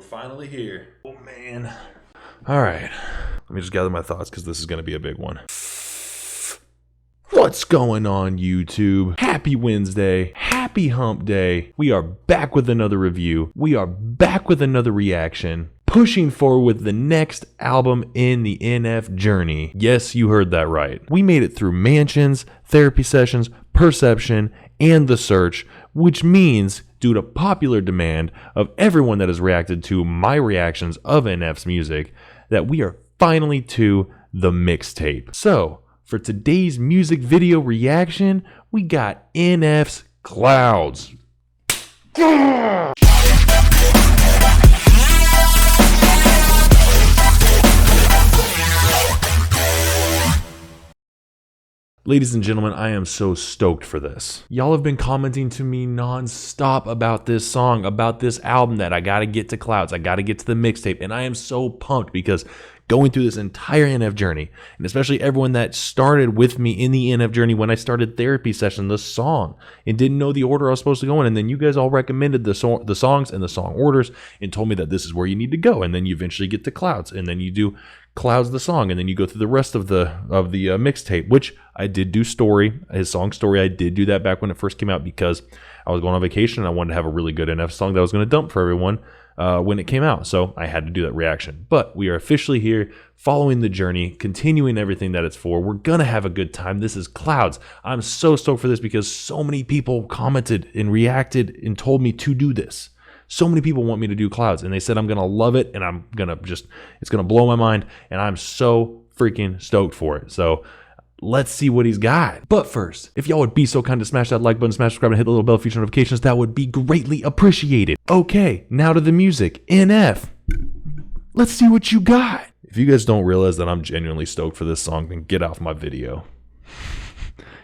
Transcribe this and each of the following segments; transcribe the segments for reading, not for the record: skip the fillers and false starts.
We're finally here. Oh man. All right. Let me just gather my thoughts because this is going to be a big one. What's going on, YouTube? Happy Wednesday. Happy hump day. We are back with another review. We are back with another reaction. Pushing forward with the next album in the NF journey. Yes, you heard that right. We made it through Mansions, Therapy Sessions, Perception, and The Search, which means, due to popular demand of everyone that has reacted to my reactions of NF's music, that we are finally to the mixtape. So, for today's music video reaction, we got NF's Clouds. Ladies and gentlemen, I am so stoked for this. Y'all have been commenting to me non-stop about this song, about this album, that I gotta get to Clouds, I gotta get to the mixtape, and I am so pumped because going through this entire NF journey, and especially everyone that started with me in the NF journey when I started Therapy Session, the song, and didn't know the order I was supposed to go in, and then you guys all recommended the songs and the song orders and told me that this is where you need to go, and then you eventually get to Clouds, and then you do Clouds the song, and then you go through the rest of the mixtape, which I did do his song Story. I did do that back when it first came out because I was going on vacation and I wanted to have a really good NF song that I was going to dump for everyone when it came out, so I had to do that reaction. But we are officially here, following the journey, continuing everything that it's for. We're gonna have a good time. This is Clouds. I'm so stoked for this because so many people commented and reacted and told me to do this. So many people want me to do Clouds, and they said I'm gonna love it, and I'm gonna it's gonna blow my mind, and I'm so freaking stoked for it. So let's see what he's got. But first, if y'all would be so kind to smash that like button, smash subscribe, and hit the little bell feature notifications, that would be greatly appreciated. Okay, now to the music. NF, let's see what you got. If you guys don't realize that I'm genuinely stoked for this song, then get off my video,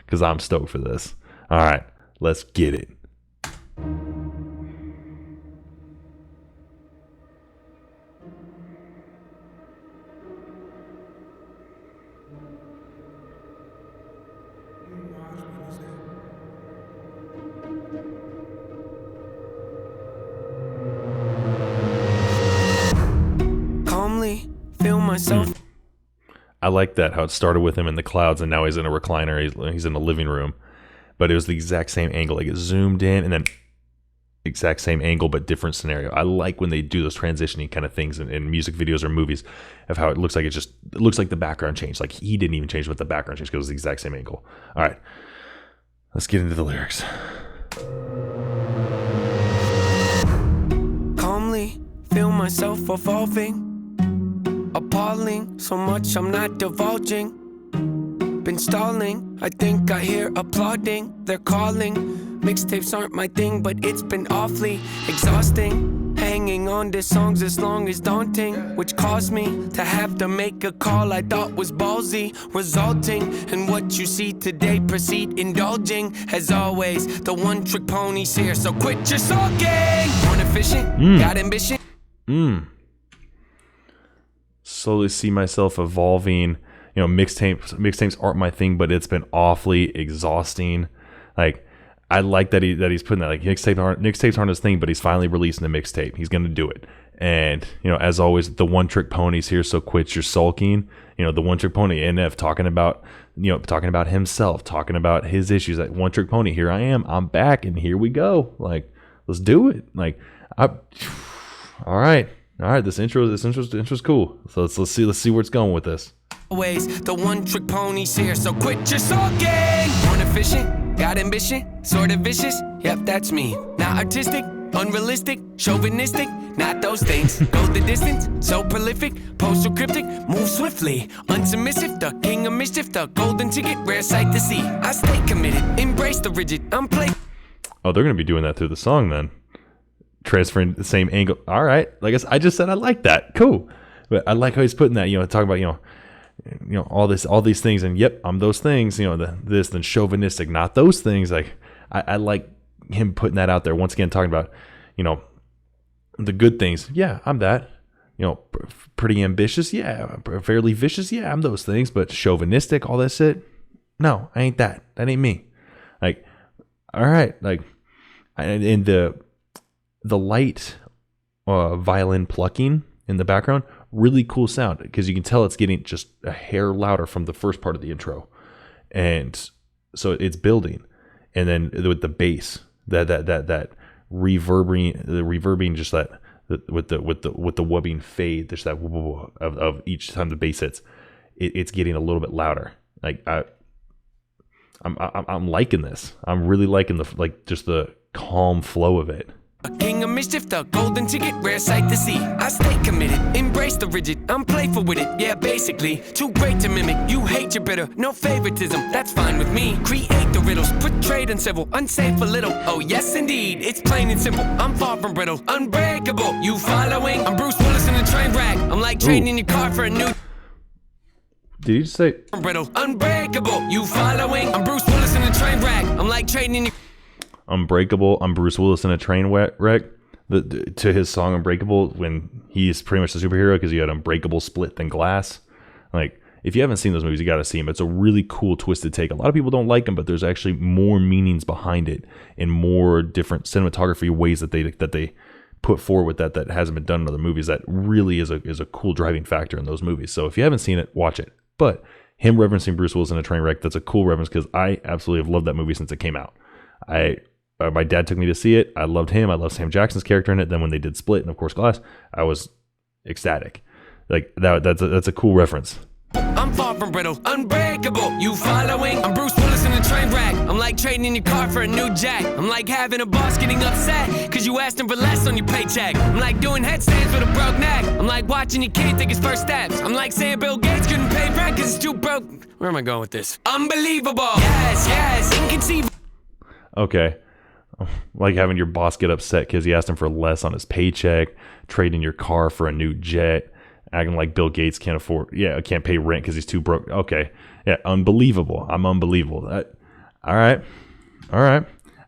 because I'm stoked for this. All right, let's get it. Feel myself. I like that, how it started with him in the clouds and now he's in a recliner, he's in a living room, but it was the exact same angle. Like it zoomed in and then exact same angle but different scenario. I like when they do those transitioning kind of things in music videos or movies, of how it looks like it looks like the background changed. Like he didn't even change, but the background changed because it was the exact same angle. All right, let's get into the lyrics. Calmly feel myself evolving, appalling, so much I'm not divulging. Been stalling, I think I hear applauding. They're calling, mixtapes aren't my thing, but it's been awfully exhausting. Hanging on to songs as long as daunting, which caused me to have to make a call I thought was ballsy, resulting in what you see today. Proceed indulging, as always, the one-trick pony's here, so quit your sulking. Born efficient, got ambition. Slowly see myself evolving. You know, mixtapes aren't my thing, but it's been awfully exhausting. Like, I like that he's putting that, like, mixtapes aren't his thing, but he's finally releasing a mixtape. He's gonna do it. And, you know, as always, the one trick pony's here, so quit your sulking. You know, the one trick pony, NF, talking about himself, talking about his issues. Like, one trick pony, here I am, I'm back, and here we go. Like, let's do it. Like, all right, this intro's cool. So let's see where it's going with this. Always the one trick pony's here, so quit your sulking. Born efficient, got ambition, sort of vicious. Yep, that's me. Not artistic, unrealistic, chauvinistic, not those things. Go the distance, so prolific, postal cryptic, move swiftly, unsubmissive, the king of mischief, the golden ticket, rare sight to see. I stay committed, embrace the rigid, I'm play. Oh, they're gonna be doing that through the song then. Transferring the same angle. All right, like I just said, I like that. Cool. But I like how he's putting that. You know, talking about all these things, and yep, I'm those things. You know, this then chauvinistic, not those things. Like I like him putting that out there once again, talking about the good things. Yeah, I'm that. Pretty ambitious. Yeah, fairly vicious. Yeah, I'm those things. But chauvinistic, all that shit. No, I ain't that. That ain't me. Like, all right, like, and the light violin plucking in the background. Really cool sound because you can tell it's getting just a hair louder from the first part of the intro, and so it's building, and then with the bass, that reverbing, just that with the wubbing fade, there's that of each time the bass hits, it's getting a little bit louder. Like I'm liking this. I'm really liking just the calm flow of it. A king of mischief, the golden ticket, rare sight to see. I stay committed, embrace the rigid, I'm playful with it, yeah, basically. Too great to mimic, you hate your bitter, no favoritism, that's fine with me. Create the riddles, portrayed and civil, unsafe a little. Oh yes indeed, it's plain and simple, I'm far from brittle, unbreakable. You following? I'm Bruce Willis in a train wreck. I'm like trading your car for a new. Did you just say brittle, unbreakable? You following? I'm Bruce Willis in a train wreck. I'm like trading your. Unbreakable. I'm Bruce Willis in a train wreck. To his song Unbreakable, when he's pretty much the superhero because you had Unbreakable, Split, then Glass. Like, if you haven't seen those movies, you got to see them. It's a really cool twisted take. A lot of people don't like them, but there's actually more meanings behind it and more different cinematography ways that they put forward with that hasn't been done in other movies. That really is a cool driving factor in those movies. So if you haven't seen it, watch it. But him referencing Bruce Willis in a train wreck, that's a cool reference because I absolutely have loved that movie since it came out. My dad took me to see it. I loved him. I loved Sam Jackson's character in it. Then when they did Split and of course Glass, I was ecstatic. Like that's a cool reference. I'm far from brittle, unbreakable. You following? I'm Bruce Willis in a train wreck. I'm like trading in your car for a new jack. I'm like having a boss getting upset cause you asked him for less on your paycheck. I'm like doing headstands with a broke neck. I'm like watching your kid take his first steps. I'm like saying Bill Gates couldn't pay rent cause it's too broke. Where am I going with this? Unbelievable. Yes, inconceivable. Okay. Like having your boss get upset because he asked him for less on his paycheck, trading your car for a new jet, acting like Bill Gates can't pay rent because he's too broke. Okay, yeah, unbelievable. I'm unbelievable. All right.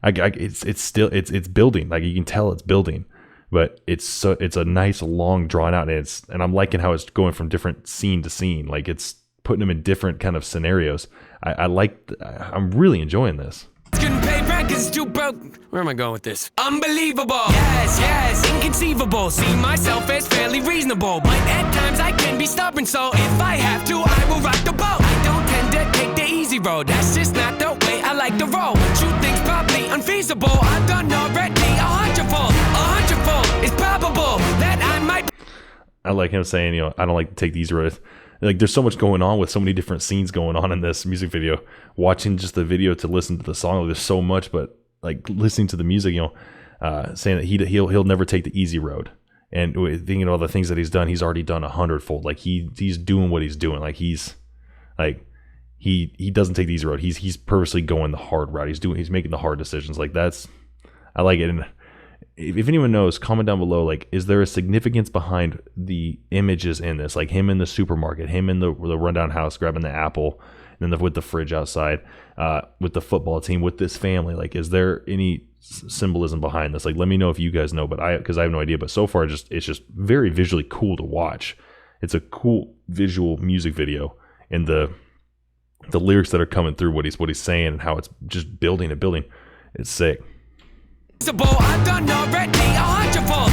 It's building. Like you can tell it's building, but it's a nice long drawn out, and I'm liking how it's going from different scene to scene. Like it's putting them in different kind of scenarios. I'm really enjoying this. Couldn't pay rent cause it's too broke. Where am I going with this? Unbelievable. Yes, inconceivable. See myself as fairly reasonable, but at times I can be stubborn, so if I have to, I will rock the boat. I don't tend to take the easy road. That's just not the way I like to roll. Shoot things probably unfeasible. I've done already a hundredfold. It's probable that I might. I like him saying, I don't like to take the easy road. Like there's so much going on with so many different scenes going on in this music video. Watching just the video to listen to the song, there's so much, but like listening to the music, saying that he'll never take the easy road, and thinking of all the things that he's done, he's already done 100-fold. Like he's doing what he's doing. Like he doesn't take the easy road. He's purposely going the hard route. He's making the hard decisions. Like I like it. And if anyone knows, comment down below, like, is there a significance behind the images in this? Like him in the supermarket, him in the rundown house grabbing the apple, and then with the fridge outside, with the football team, with this family. Like, is there any symbolism behind this? Like, let me know if you guys know, because I have no idea. But so far, it's just very visually cool to watch. It's a cool visual music video, and the lyrics that are coming through, what he's saying, and how it's just building and building. It's sick. I've done already a hundredfold.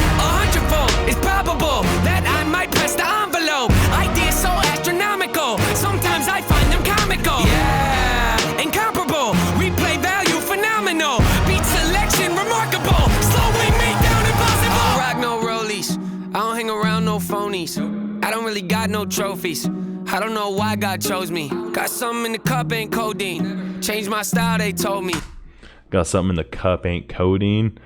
It's probable that I might press the envelope. Ideas so astronomical, sometimes I find them comical. Yeah, incomparable. Replay value phenomenal. Beat selection remarkable. Slowing me down impossible. I don't rock no rollies. I don't hang around no phonies. I don't really got no trophies. I don't know why God chose me. Got something in the cup, ain't codeine. Changed my style, they told me. Got something in the cup, ain't codeine.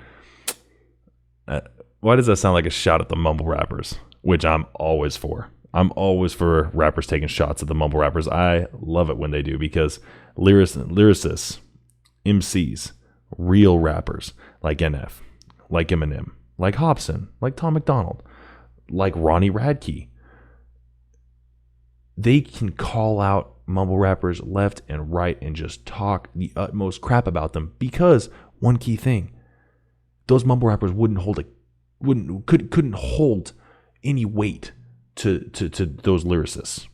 Why does that sound like a shot at the mumble rappers? Which I'm always for. I'm always for rappers taking shots at the mumble rappers. I love it when they do, because lyricists, MCs, real rappers like NF, like Eminem, like Hobson, like Tom McDonald, like Ronnie Radke, they can call out mumble rappers left and right and just talk the utmost crap about them, because one key thing, those mumble rappers couldn't hold any weight to those lyricists.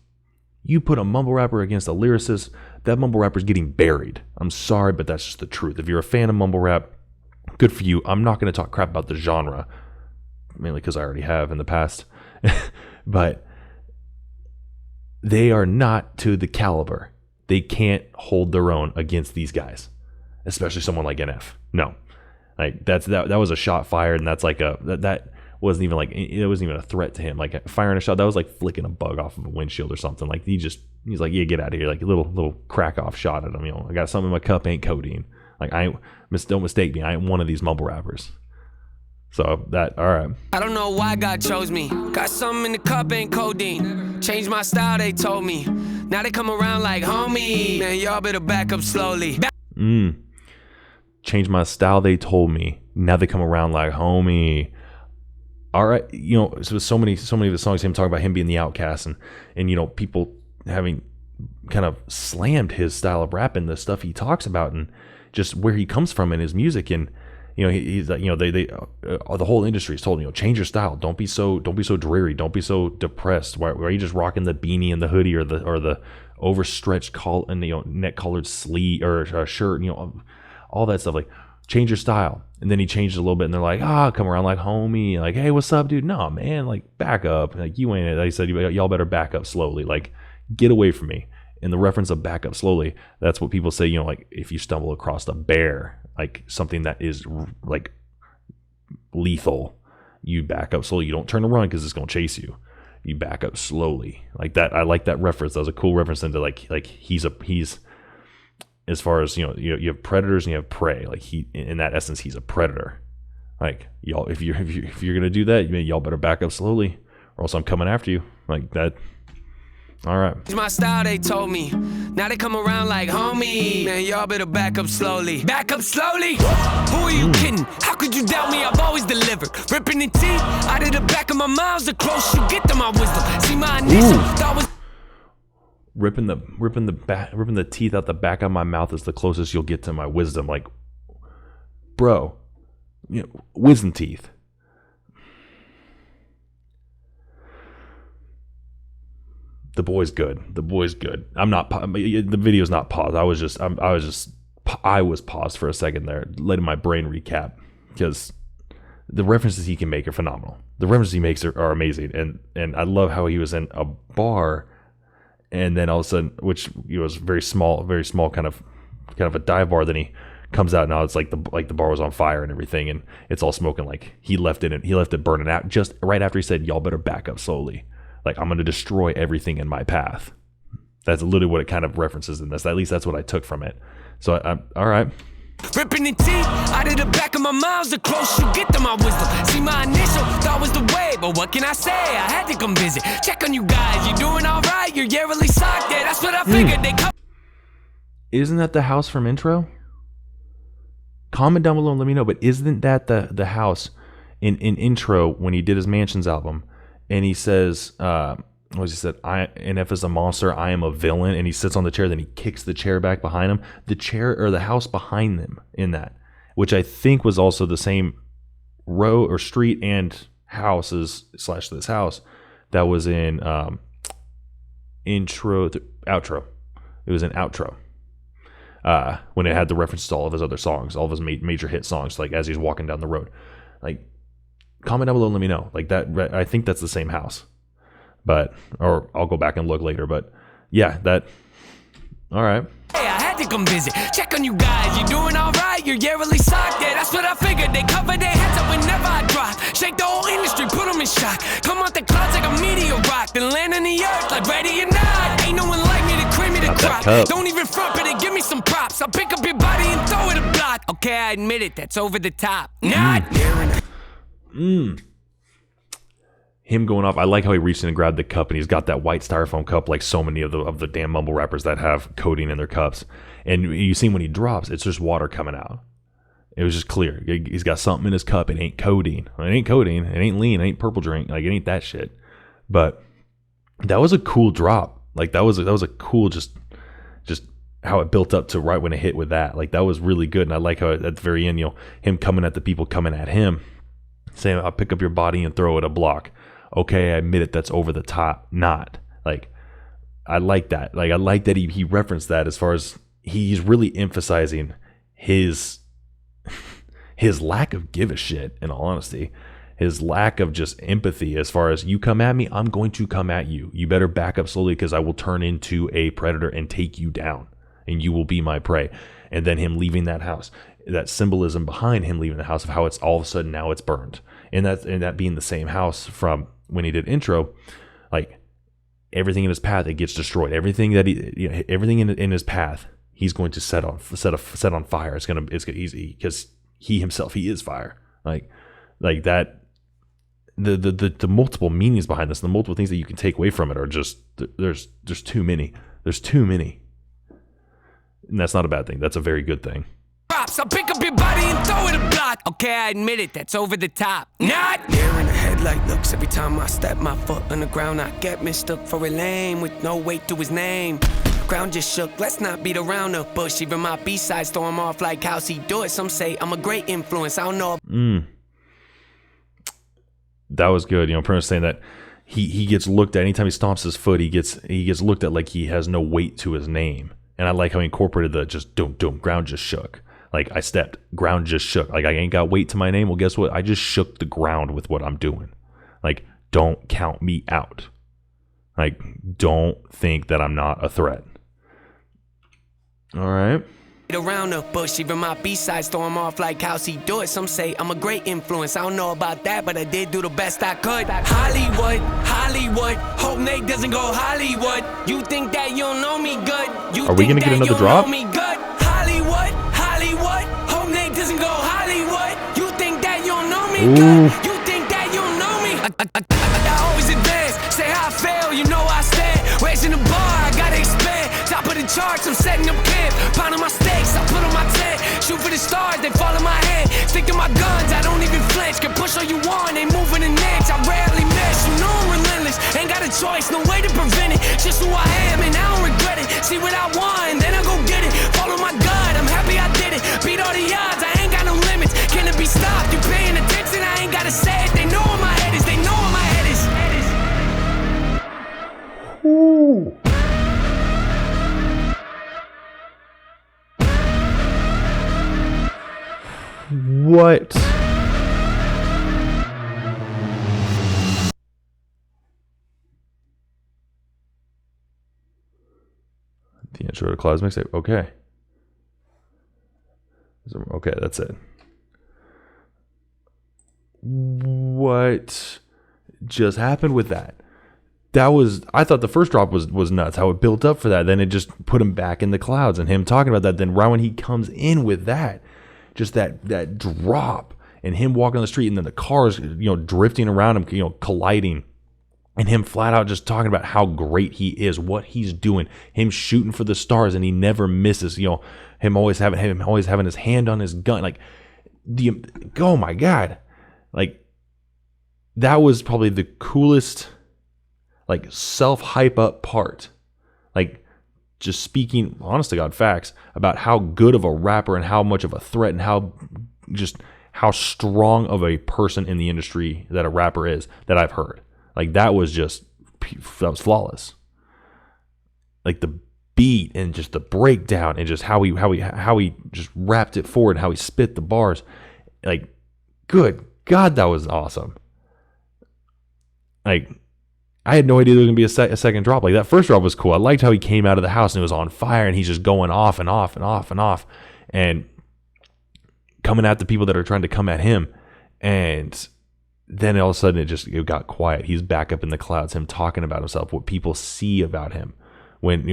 You put a mumble rapper against a lyricist, that mumble rapper's getting buried. I'm sorry, but that's just the truth. If you're a fan of mumble rap, good for you. I'm not going to talk crap about the genre. mainly because I already have in the past. But they are not to the caliber. They can't hold their own against these guys, especially someone like NF. No, like that was a shot fired, and that's like that wasn't even like, it wasn't even a threat to him. Like firing a shot, that was like flicking a bug off of a windshield or something. Like he's like, yeah, get out of here. Like a little crack off shot at him. You know, I got something in my cup, ain't codeine. Like don't mistake me. I ain't one of these mumble rappers. So that, all right. I don't know why God chose me. Got something in the cup, ain't codeine. Changed my style, they told me. Now they come around like homie. Man, y'all better back up slowly. Changed my style, they told me. Now they come around like homie. All right, you know, so many of the songs, him talking about him being the outcast, and you know, people having kind of slammed his style of rap and the stuff he talks about, and just where he comes from in his music. And you know, he's like, you know, the whole industry is told, you know, change your style. Don't be so dreary. Don't be so depressed. Why are you just rocking the beanie and the hoodie or the overstretched neck collared sleeve or shirt? You know, all that stuff. Like, change your style. And then he changed it a little bit, and they're like, come around like homie, like, hey, what's up, dude? No, man, like, back up. Like, you ain't it. Like I said, y'all better back up slowly. Like, get away from me. And the reference of back up slowly, that's what people say, you know, like, if you stumble across a bear, like something that is like lethal, you back up slowly. You don't turn and run because it's going to chase you. You back up slowly. Like that. I like that reference. That was a cool reference into like he's as far as, you know, you have predators and you have prey. Like in that essence, he's a predator. Like, y'all, if you're gonna do that, y'all better back up slowly, or else I'm coming after you. Like that. All right. It's my style, they told me. Now they come around like homie. Man, y'all better back up slowly. Back up slowly? Who are you kidding? How could you doubt me? I've always delivered. Ripping the teeth out of the back of my mouth. The closer you get to my wisdom. See, my initial thought was ripping the teeth out the back of my mouth is the closest you'll get to my wisdom. Like, bro, you know, wisdom teeth. The boy's good. I'm not. The video's not paused. I was paused for a second there, letting my brain recap, because the references he can make are phenomenal. The references he makes are amazing, and I love how he was in a bar. And then all of a sudden, which was very small kind of a dive bar. Then he comes out, now it's like the bar was on fire and everything, and it's all smoking. Like he left it burning out just right after he said, "Y'all better back up slowly." Like, I'm going to destroy everything in my path. That's literally what it kind of references in this. At least that's what I took from it. So I'm all right. Ripping the teeth out of the back of my mouth. The closer you get to my wisdom. See, my initial thought was the way, but what can I say? I had to come visit. Check on you guys. You doing all right? You're yearly socked there. That's what I figured. They come. Isn't that the house from Intro? Comment down below and let me know. But isn't that the house in Intro when he did his Mansions album? And he says, he said, NF is a monster, I am a villain, and he sits on the chair, then he kicks the chair back behind him. The chair, or the house behind them in that, which I think was also the same row or street and houses / this house that was in outro. It was in outro. When it had the references to all of his other songs, all of his major hit songs, like as he's walking down the road. Like, comment down below and let me know. Like that, I think that's the same house, or I'll go back and look later. But yeah, all right. Hey, I had to come visit. Check on you guys. You doing all right? You're yearly socked there. That's what I figured. They cover their heads up whenever I drop. Shake the whole industry, put them in shock. Come out the clouds like a meteor rock, then land on the earth like ready or not. Ain't no one like me to cream me the crop. Don't even front, but they give me some props. I'll pick up your body and throw it a block. Okay, I admit it. That's over the top. Not near enough. Him going off. I like how he reached in and grabbed the cup, and he's got that white styrofoam cup like so many of the damn mumble rappers that have codeine in their cups. And you see when he drops, it's just water coming out. It was just clear. He's got something in his cup. It ain't codeine. It ain't codeine. It ain't lean. It ain't purple drink. Like, it ain't that shit. But that was a cool drop. Like, that was a cool just how it built up to right when it hit with that. Like, that was really good. And I like how at the very end, him coming at the people coming at him, saying, I'll pick up your body and throw it a block. Okay, I admit it, that's over the top. Not. Like, I like that. Like, I like that he referenced that, as far as he's really emphasizing his lack of give a shit, in all honesty. his lack of just empathy as far as you come at me, I'm going to come at you. You better back up slowly because I will turn into a predator and take you down and you will be my prey. And then him leaving that house, that symbolism behind him leaving the house of how it's all of a sudden now it's burned. And that being the same house from when he did intro, like everything in his path, it gets destroyed. Everything that everything in his path, he's going to set on fire. It's easy because he himself, he is fire. Like that. The multiple meanings behind this, the multiple things that you can take away from it are just there's too many. There's too many, and that's not a bad thing. That's a very good thing. I'll pick up your body and throw it a block. Okay, I admit it, that's over the top. Not there in the headlight looks. Every time I step my foot on the ground, I get mistook for a lame with no weight to his name. Ground just shook, let's not beat around the bush. Even my B-sides throw him off like how's he do it. Some say I'm a great influence, I don't know. That was good. Pretty much saying that he gets looked at anytime he stomps his foot. He gets looked at like he has no weight to his name. And I like how he incorporated the just doom, ground just shook. Like I stepped, ground just shook. Like I ain't got weight to my name. Well, guess what? I just shook the ground with what I'm doing. Like don't count me out. Like don't think that I'm not a threat. All right. Around the bush, even my B-sides throw him off like how's he do it. Some say I'm a great influence, I don't know about that, but I did do the best I could. Hollywood, hope Nate doesn't go Hollywood. You think that you don't know me good? Are we gonna get another drop? Me good? Hollywood, hope Nate doesn't go Hollywood. You think that you don't know me good? You think that you don't know me? I always advance, say how I fail, you know I stand. Raising the bar, I gotta expand. Top of the charts, I'm setting up camp. Pounding my stakes, I put on my tent. Shoot for the stars, they fall in my hand. Stick to my guns, I don't even flinch. Can push all you want, ain't moving an inch. I rarely miss, you know I'm relentless. Ain't got a choice, no way to prevent it. Just who I am and I don't regret it. See what I want, then I go get it. Follow my gut, I'm happy I did it. Beat all the odds, I ain't got no limits. Can it be stopped? You paying attention? I ain't gotta say it. They know where my head is, they know where my head is. Ooh. What? The intro to Cloud's mixtape. Okay. Okay, that's it. What just happened with that? I thought the first drop was nuts, how it built up for that. Then it just put him back in the clouds and him talking about that. Then right when he comes in with that, just that drop and him walking on the street and then the cars, drifting around him, colliding, and him flat out just talking about how great he is, what he's doing, him shooting for the stars and he never misses, him always having his hand on his gun. Like oh my God. Like that was probably the coolest, like self-hype up part. Like just speaking honest to God facts about how good of a rapper and how much of a threat and how strong of a person in the industry that a rapper is that I've heard. Like that was flawless. Like the beat and just the breakdown and just how he just wrapped it forward, how he spit the bars. Like good God, that was awesome. Like I had no idea there was going to be a second drop. Like that first drop was cool. I liked how he came out of the house and it was on fire and he's just going off and off and off and off and coming at the people that are trying to come at him. And then all of a sudden it got quiet. He's back up in the clouds, him talking about himself, what people see about him when,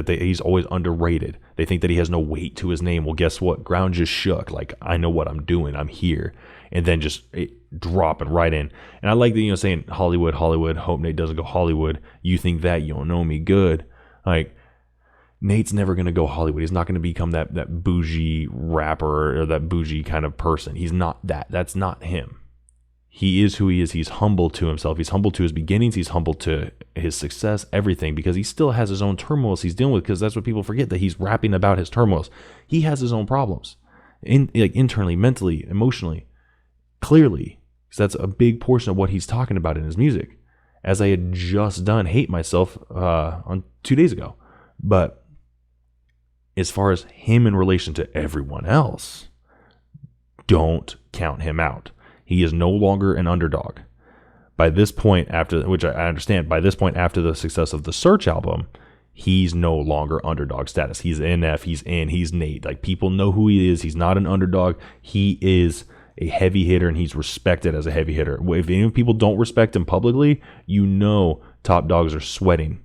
he's always underrated. They think that he has no weight to his name. Well, guess what? Ground just shook. Like, I know what I'm doing. I'm here. And then just dropping right in. And I like that, saying Hollywood, hope Nate doesn't go Hollywood. You think that, you don't know me good. Like, Nate's never going to go Hollywood. He's not going to become that bougie rapper or that bougie kind of person. He's not that. That's not him. He is who he is. He's humble to himself. He's humble to his beginnings. He's humble to his success, everything, because he still has his own turmoils he's dealing with, because that's what people forget, that he's rapping about his turmoils. He has his own problems, internally, mentally, emotionally, clearly, because that's a big portion of what he's talking about in his music, as I had just done Hate Myself on 2 days ago. But as far as him in relation to everyone else, don't count him out. He is no longer an underdog. By this point, after, which I understand, by this point after the success of the Search album, he's no longer underdog status. He's NF, he's Nate. Like, people know who he is. He's not an underdog. He is a heavy hitter, and he's respected as a heavy hitter. If any people don't respect him publicly, you know top dogs are sweating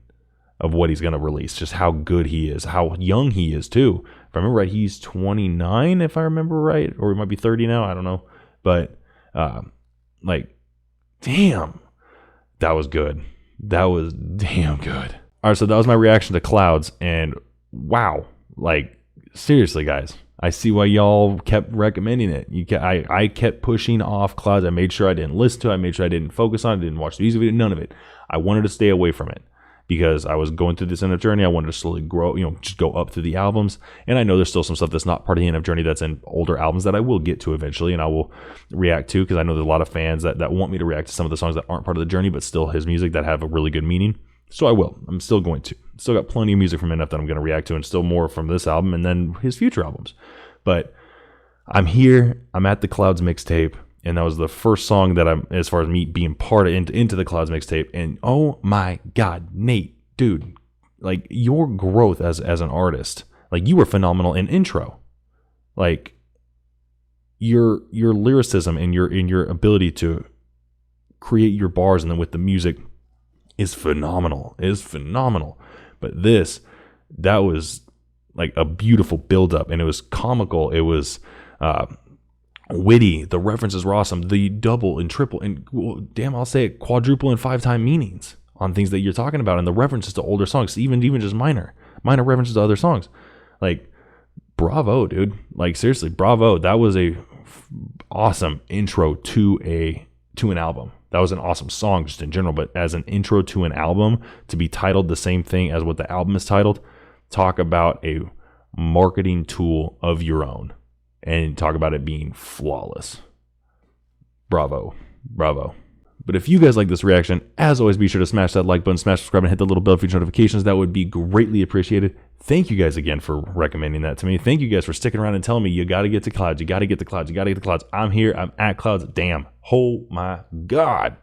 of what he's going to release, just how good he is, how young he is too. If I remember right, he's 29, if I remember right, or he might be 30 now, I don't know. But like, damn, that was good. That was damn good. All right, so that was my reaction to Clouds, and wow, like, seriously, guys, I see why y'all kept recommending it. I kept pushing off Clouds. I made sure I didn't listen to it. I made sure I didn't focus on it, didn't watch the music video, none of it. I wanted to stay away from it because I was going through this NF journey. I wanted to slowly grow, just go up through the albums. And I know there's still some stuff that's not part of the NF journey that's in older albums that I will get to eventually, and I will react to, because I know there's a lot of fans that want me to react to some of the songs that aren't part of the journey, but still his music that have a really good meaning. So I will. I'm still going to. Still got plenty of music from NF that I'm going to react to, and still more from this album and then his future albums. But I'm here. I'm at the Clouds mixtape, and that was the first song that I'm, as far as me being part of into the Clouds mixtape. And oh my God, Nate, dude, like, your growth as an artist, like, you were phenomenal in Intro. Like, your lyricism and your ability to create your bars, and then with the music, is phenomenal. But that was like a beautiful build-up, and it was comical. It was witty. The references were awesome. The double and triple and, well, damn, I'll say it, quadruple and 5-time meanings on things that you're talking about, and the references to older songs, even just minor references to other songs. Like, bravo, dude. Like, seriously, bravo. That was a awesome intro to an album. That was an awesome song just in general, but as an intro to an album, to be titled the same thing as what the album is titled, talk about a marketing tool of your own, and talk about it being flawless. Bravo. But if you guys like this reaction, as always, be sure to smash that like button, smash subscribe, and hit the little bell for future notifications. That would be greatly appreciated. Thank you guys again for recommending that to me. Thank you guys for sticking around and telling me you got to get to Clouds. You got to get the Clouds. You got to get the Clouds. I'm here. I'm at Clouds. Damn. Oh my God.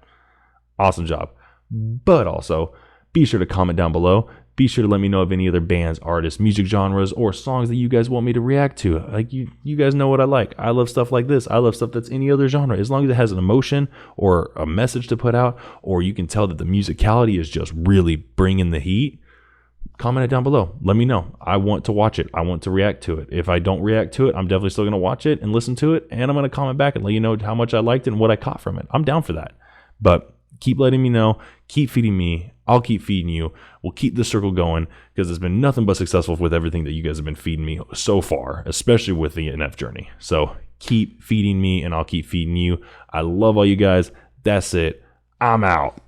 Awesome job. But also, be sure to comment down below. Be sure to let me know of any other bands, artists, music genres, or songs that you guys want me to react to. Like, you guys know what I like. I love stuff like this. I love stuff that's any other genre. As long as it has an emotion or a message to put out, or you can tell that the musicality is just really bringing the heat, comment it down below. Let me know. I want to watch it. I want to react to it. If I don't react to it, I'm definitely still going to watch it and listen to it, and I'm going to comment back and let you know how much I liked it and what I caught from it. I'm down for that. But keep letting me know. Keep feeding me. I'll keep feeding you. We'll keep the circle going, because it's been nothing but successful with everything that you guys have been feeding me so far, especially with the NF journey. So keep feeding me, and I'll keep feeding you. I love all you guys. That's it. I'm out.